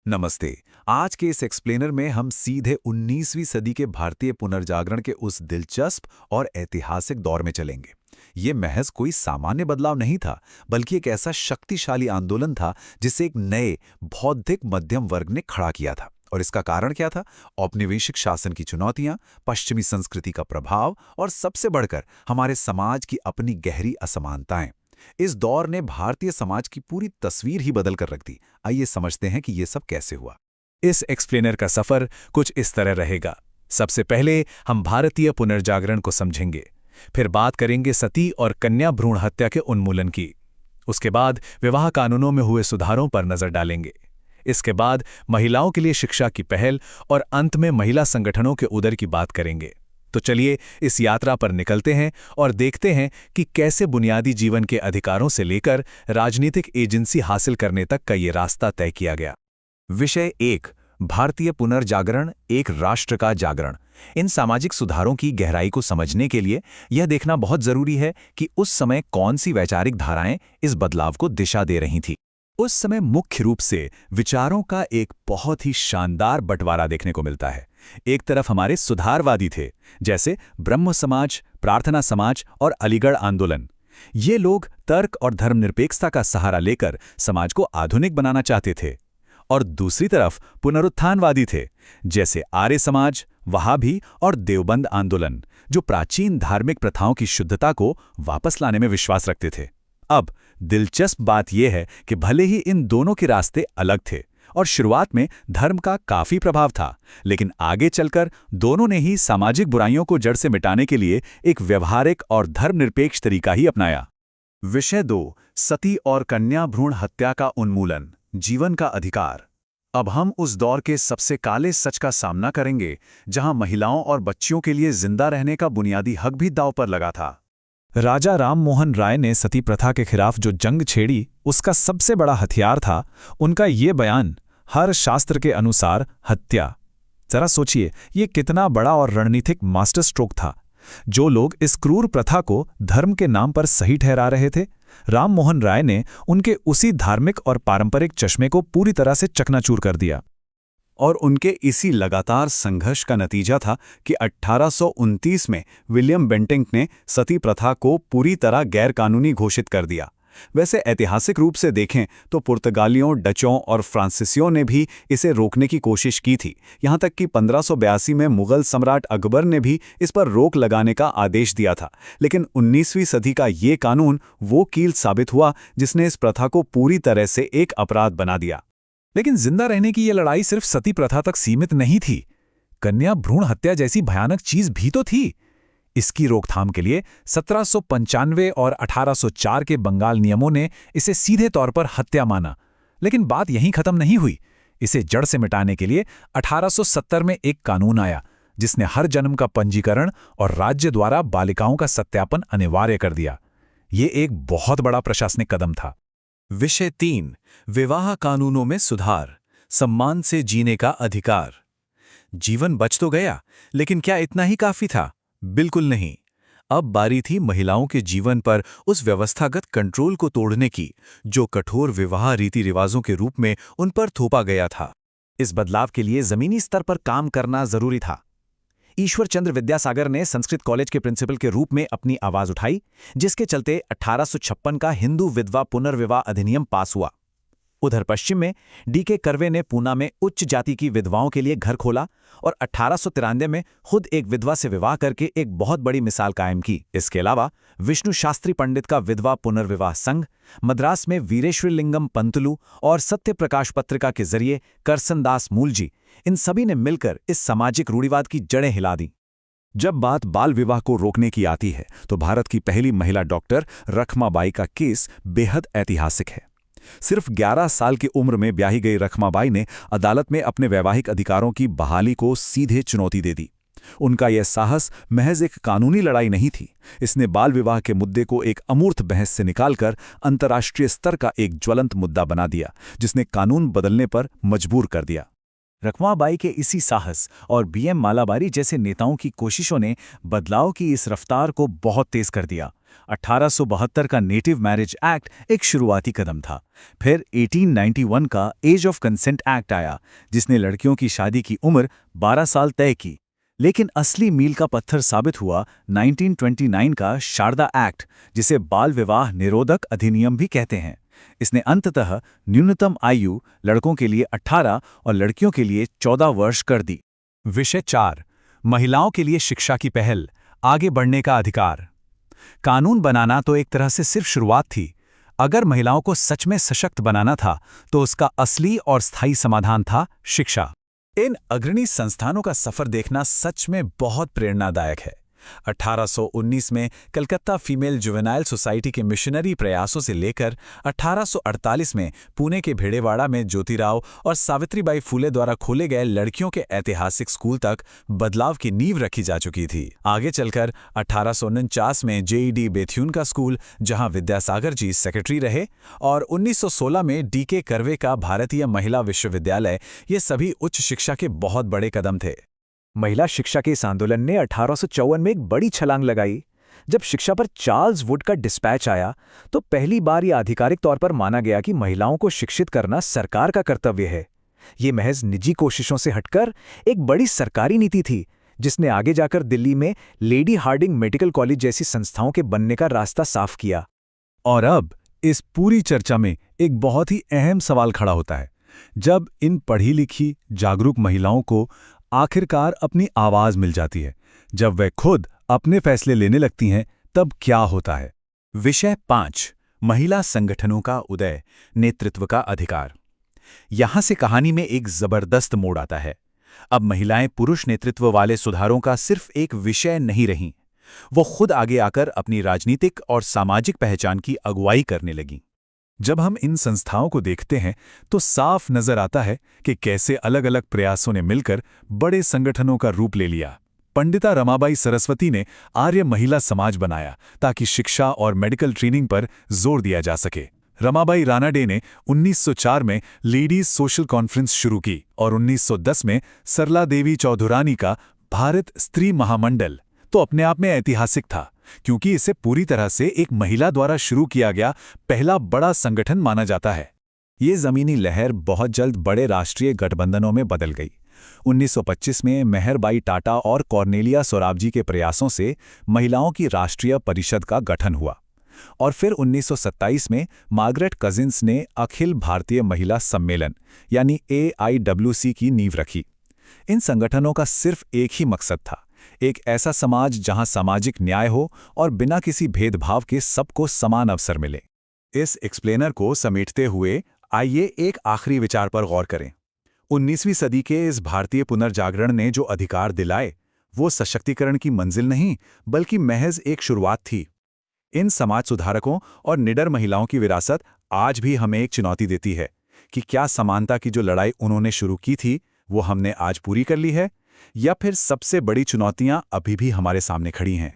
नमस्ते। आज के इस एक्सप्लेनर में हम सीधे 19वीं सदी के भारतीय पुनर्जागरण के उस दिलचस्प और ऐतिहासिक दौर में चलेंगे। ये महज कोई सामान्य बदलाव नहीं था, बल्कि एक ऐसा शक्तिशाली आंदोलन था जिसे एक नए बौद्धिक मध्यम वर्ग ने खड़ा किया था। और इसका कारण क्या था? औपनिवेशिक शासन की चुनौतियां, पश्चिमी संस्कृति का प्रभाव और सबसे बढ़कर हमारे समाज की अपनी गहरी असमानताएं। इस दौर ने भारतीय समाज की पूरी तस्वीर ही बदल कर रख दी। आइए समझते हैं कि ये सब कैसे हुआ। इस एक्सप्लेनर का सफर कुछ इस तरह रहेगा। सबसे पहले हम भारतीय पुनर्जागरण को समझेंगे, फिर बात करेंगे सती और कन्या भ्रूण हत्या के उन्मूलन की। उसके बाद विवाह कानूनों में हुए सुधारों पर नजर डालेंगे। इसके बाद महिलाओं के लिए शिक्षा की पहल और अंत में महिला संगठनों के उदय की बात करेंगे। तो चलिए इस यात्रा पर निकलते हैं और देखते हैं कि कैसे बुनियादी जीवन के अधिकारों से लेकर राजनीतिक एजेंसी हासिल करने तक का ये रास्ता तय किया गया। विषय 1, भारतीय पुनर्जागरण, एक राष्ट्र का जागरण। इन सामाजिक सुधारों की गहराई को समझने के लिए यह देखना बहुत जरूरी है कि उस समय कौन सी वैचारिक धाराएं इस बदलाव को दिशा दे रही थीं। उस समय मुख्य रूप से विचारों का एक बहुत ही शानदार बंटवारा देखने को मिलता है। एक तरफ हमारे सुधारवादी थे, जैसे ब्रह्म समाज, प्रार्थना समाज और अलीगढ़ आंदोलन। ये लोग तर्क और धर्मनिरपेक्षता का सहारा लेकर समाज को आधुनिक बनाना चाहते थे। और दूसरी तरफ पुनरुत्थानवादी थे, जैसे आर्य समाज, वहाबी और देवबंद आंदोलन, जो प्राचीन धार्मिक प्रथाओं की शुद्धता को वापस लाने में विश्वास रखते थे। अब दिलचस्प बात यह है कि भले ही इन दोनों के रास्ते अलग थे और शुरुआत में धर्म का काफी प्रभाव था, लेकिन आगे चलकर दोनों ने ही सामाजिक बुराइयों को जड़ से मिटाने के लिए एक व्यवहारिक और धर्मनिरपेक्ष तरीका ही अपनाया। विषय 2, सती और कन्या भ्रूण हत्या का उन्मूलन, जीवन का अधिकार। अब हम उस दौर के सबसे काले सच का सामना करेंगे, जहां महिलाओं और बच्चियों के लिए जिंदा रहने का बुनियादी हक भी दांव पर लगा था। राजा राम मोहन राय ने सती प्रथा के खिलाफ जो जंग छेड़ी, उसका सबसे बड़ा हथियार था उनका ये बयान, हर शास्त्र के अनुसार हत्या। जरा सोचिए, ये कितना बड़ा और रणनीतिक मास्टर स्ट्रोक था। जो लोग इस क्रूर प्रथा को धर्म के नाम पर सही ठहरा रहे थे, राम मोहन राय ने उनके उसी धार्मिक और पारंपरिक चश्मे को पूरी तरह से चकनाचूर कर दिया। और उनके इसी लगातार संघर्ष का नतीजा था कि 1829 में विलियम बेंटिंक ने सती प्रथा को पूरी तरह गैरकानूनी घोषित कर दिया। वैसे ऐतिहासिक रूप से देखें तो पुर्तगालियों, डचों और फ्रांसीसियों ने भी इसे रोकने की कोशिश की थी। यहाँ तक कि 1582 में मुगल सम्राट अकबर ने भी इस पर रोक लगाने का आदेश दिया था। लेकिन 19वीं सदी का ये कानून वो कील साबित हुआ जिसने इस प्रथा को पूरी तरह से एक अपराध बना दिया। लेकिन जिंदा रहने की यह लड़ाई सिर्फ सती प्रथा तक सीमित नहीं थी। कन्या भ्रूण हत्या जैसी भयानक चीज भी तो थी। इसकी रोकथाम के लिए 1795 और 1804 के बंगाल नियमों ने इसे सीधे तौर पर हत्या माना। लेकिन बात यहीं खत्म नहीं हुई। इसे जड़ से मिटाने के लिए 1870 में एक कानून आया, जिसने हर जन्म का पंजीकरण और राज्य द्वारा बालिकाओं का सत्यापन अनिवार्य कर दिया। ये एक बहुत बड़ा प्रशासनिक कदम था। विषय 3, विवाह कानूनों में सुधार, सम्मान से जीने का अधिकार। जीवन बच तो गया, लेकिन क्या इतना ही काफी था? बिल्कुल नहीं। अब बारी थी महिलाओं के जीवन पर उस व्यवस्थागत कंट्रोल को तोड़ने की, जो कठोर विवाह रीति रिवाजों के रूप में उन पर थोपा गया था। इस बदलाव के लिए जमीनी स्तर पर काम करना जरूरी था। ईश्वर चंद्र विद्यासागर ने संस्कृत कॉलेज के प्रिंसिपल के रूप में अपनी आवाज उठाई, जिसके चलते 1856 का हिंदू विधवा पुनर्विवाह अधिनियम पास हुआ। उधर पश्चिम में डी.के. कर्वे ने पूना में उच्च जाति की विधवाओं के लिए घर खोला और 1893 में खुद एक विधवा से विवाह करके एक बहुत बड़ी मिसाल कायम की। इसके अलावा विष्णु शास्त्री पंडित का विधवा पुनर्विवाह संघ, मद्रास में वीरेश्वरलिंगम पंतलु और सत्य प्रकाश पत्रिका के जरिए करसनदास मूलजी, इन सभी ने मिलकर इस सामाजिक रूढ़िवाद की जड़ें हिला दी। जब बात बाल विवाह को रोकने की आती है, तो भारत की पहली महिला डॉक्टर रखमाबाई का केस बेहद ऐतिहासिक है। सिर्फ 11 साल की उम्र में ब्याही गई रखमाबाई ने अदालत में अपने वैवाहिक अधिकारों की बहाली को सीधे चुनौती दे दी। उनका यह साहस महज एक कानूनी लड़ाई नहीं थी। इसने बाल विवाह के मुद्दे को एक अमूर्त बहस से निकालकर अंतर्राष्ट्रीय स्तर का एक ज्वलंत मुद्दा बना दिया, जिसने कानून बदलने पर मजबूर कर दिया। रखमाबाई के इसी साहस और बी.एम. मालाबारी जैसे नेताओं की कोशिशों ने बदलाव की इस रफ्तार को बहुत तेज कर दिया। 1872 का नेटिव मैरिज एक्ट एक शुरुआती कदम था। फिर 1891 का एज ऑफ कंसेंट एक्ट आया, जिसने लड़कियों की शादी की उम्र 12 साल तय की। लेकिन असली मील का पत्थर साबित हुआ 1929 का शारदा एक्ट, जिसे बाल विवाह निरोधक अधिनियम भी कहते हैं। इसने अंततः न्यूनतम आयु लड़कों के लिए 18 और लड़कियों के लिए 14 वर्ष कर दी। विषय 4, महिलाओं के लिए शिक्षा की पहल, आगे बढ़ने का अधिकार। कानून बनाना तो एक तरह से सिर्फ शुरुआत थी। अगर महिलाओं को सच में सशक्त बनाना था तो उसका असली और स्थायी समाधान था शिक्षा। इन अग्रणी संस्थानों का सफर देखना सच में बहुत प्रेरणादायक है। 1819 में कलकत्ता फीमेल जुवेनाइल सोसाइटी के मिशनरी प्रयासों से लेकर 1848 में पुणे के भिड़ेवाड़ा में ज्योतिराव और सावित्रीबाई फुले द्वारा खोले गए लड़कियों के ऐतिहासिक स्कूल तक बदलाव की नींव रखी जा चुकी थी। आगे चलकर 1849 में जेईडी बेथ्यून का स्कूल, जहां विद्यासागर जी सेक्रेटरी रहे, और 1916 में डीके कर्वे का भारतीय महिला विश्वविद्यालय, ये सभी उच्च शिक्षा के बहुत बड़े कदम थे। महिला शिक्षा के इस आंदोलन ने 1854 में एक बड़ी छलांग लगाई। जब शिक्षा पर चार्ल्स वुड का डिस्पैच आया तो पहली बार यह आधिकारिक तौर पर माना गया कि महिलाओं को शिक्षित करना सरकार का कर्तव्य है। ये महज निजी कोशिशों से हटकर एक बड़ी सरकारी नीति थी, जिसने आगे जाकर दिल्ली में लेडी हार्डिंग मेडिकल कॉलेज जैसी संस्थाओं के बनने का रास्ता साफ किया। और अब इस पूरी चर्चा में एक बहुत ही अहम सवाल खड़ा होता है। जब इन पढ़ी लिखी जागरूक महिलाओं को आखिरकार अपनी आवाज मिल जाती है, जब वे खुद अपने फैसले लेने लगती हैं, तब क्या होता है? विषय 5, महिला संगठनों का उदय, नेतृत्व का अधिकार। यहां से कहानी में एक जबरदस्त मोड़ आता है। अब महिलाएं पुरुष नेतृत्व वाले सुधारों का सिर्फ एक विषय नहीं रहीं, वो खुद आगे आकर अपनी राजनीतिक और सामाजिक पहचान की अगुवाई करने लगीं। जब हम इन संस्थाओं को देखते हैं तो साफ नजर आता है कि कैसे अलग अलग प्रयासों ने मिलकर बड़े संगठनों का रूप ले लिया। पंडिता रमाबाई सरस्वती ने आर्य महिला समाज बनाया ताकि शिक्षा और मेडिकल ट्रेनिंग पर जोर दिया जा सके। रमाबाई रानाडे ने 1904 में लेडीज सोशल कॉन्फ्रेंस शुरू की और 1910 में सरला देवी चौधुरानी का भारत स्त्री महामंडल तो अपने आप में ऐतिहासिक था, क्योंकि इसे पूरी तरह से एक महिला द्वारा शुरू किया गया पहला बड़ा संगठन माना जाता है। ये जमीनी लहर बहुत जल्द बड़े राष्ट्रीय गठबंधनों में बदल गई। 1925 में मेहरबाई टाटा और कॉर्नेलिया सोराबजी के प्रयासों से महिलाओं की राष्ट्रीय परिषद का गठन हुआ, और फिर 1927 में मार्गरेट कजिन्स ने अखिल भारतीय महिला सम्मेलन यानी AIWC की नींव रखी। इन संगठनों का सिर्फ एक ही मकसद था, एक ऐसा समाज जहां सामाजिक न्याय हो और बिना किसी भेदभाव के सबको समान अवसर मिले। इस एक्सप्लेनर को समेटते हुए आइए एक आखिरी विचार पर गौर करें। 19वीं सदी के इस भारतीय पुनर्जागरण ने जो अधिकार दिलाए, वो सशक्तिकरण की मंजिल नहीं बल्कि महज एक शुरुआत थी। इन समाज सुधारकों और निडर महिलाओं की विरासत आज भी हमें एक चुनौती देती है कि क्या समानता की जो लड़ाई उन्होंने शुरू की थी वो हमने आज पूरी कर ली है, या फिर सबसे बड़ी चुनौतियां अभी भी हमारे सामने खड़ी हैं।